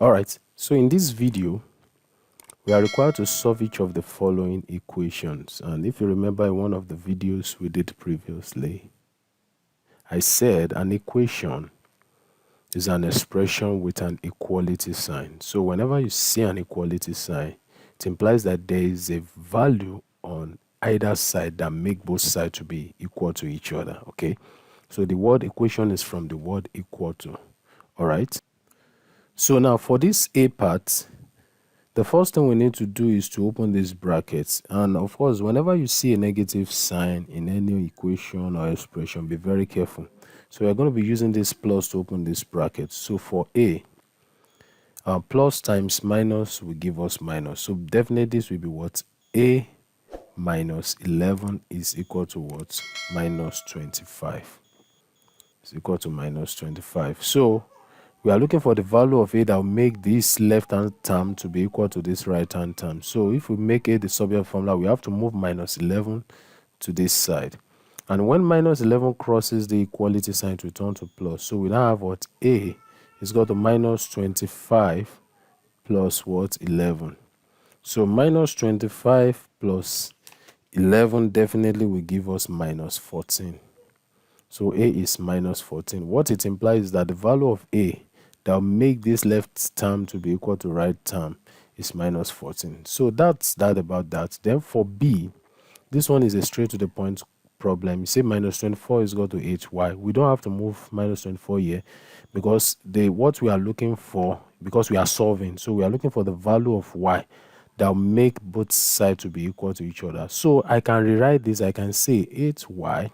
All right, so in this video, we are required to solve each of the following equations. And if you remember in one of the videos we did previously, I said an equation is an expression with an equality sign. So whenever you see an equality sign, it implies that there is a value on either side that make both sides to be equal to each other. Okay, so the word equation is from the word equal to. All right, so now for this A part, the first thing we need to do is to open these brackets. And of course, whenever you see a negative sign in any equation or expression, be very careful. So we're going to be using this plus to open this bracket. So for A, plus times minus will give us minus. So definitely this will be what? A minus 11 is equal to what? Minus 25. It's equal to minus 25. So we are looking for the value of A that will make this left-hand term to be equal to this right-hand term. So if we make A the subject formula, we have to move minus 11 to this side. And when minus 11 crosses the equality sign, to turn to plus. So we now have what? A is equal to minus 25 plus what? 11. So minus 25 plus 11 definitely will give us minus 14. So A is minus 14. What it implies is that the value of A that will make this left term to be equal to right term is minus 14. So that's that about that. Then for B, this one is a straight to the point problem. You say minus 24 is equal to 8y. We don't have to move minus 24 here because what we are looking for, because we are solving, so we are looking for the value of y that will make both sides to be equal to each other. So I can rewrite this. I can say 8y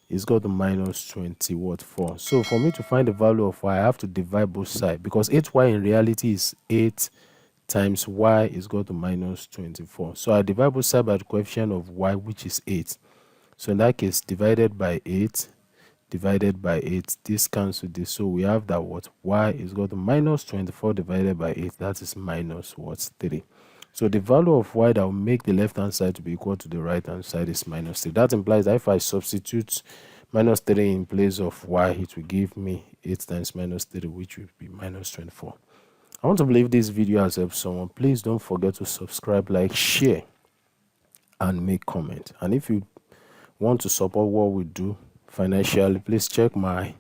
is equal to minus 4. So for me to find the value of y, I have to divide both sides, because 8y in reality is 8 times y is equal to minus 24. So I divide both sides by the coefficient of y, which is 8. So in that case, divided by 8, this cancels this. So we have that what? Y is equal to minus 24 divided by 8. That is minus what? 3. So the value of y that will make the left-hand side to be equal to the right-hand side is minus 3. That implies that if I substitute minus 3 in place of y, it will give me 8 times minus 3, which will be minus 24. I want to believe this video has helped someone. Please don't forget to subscribe, like, share, and make comment. And if you want to support what we do financially, please check my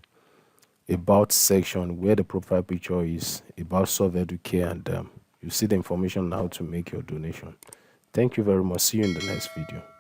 about section where the profile picture is about Educare, and you see the information on how to make your donation. Thank you very much. See you in the next video.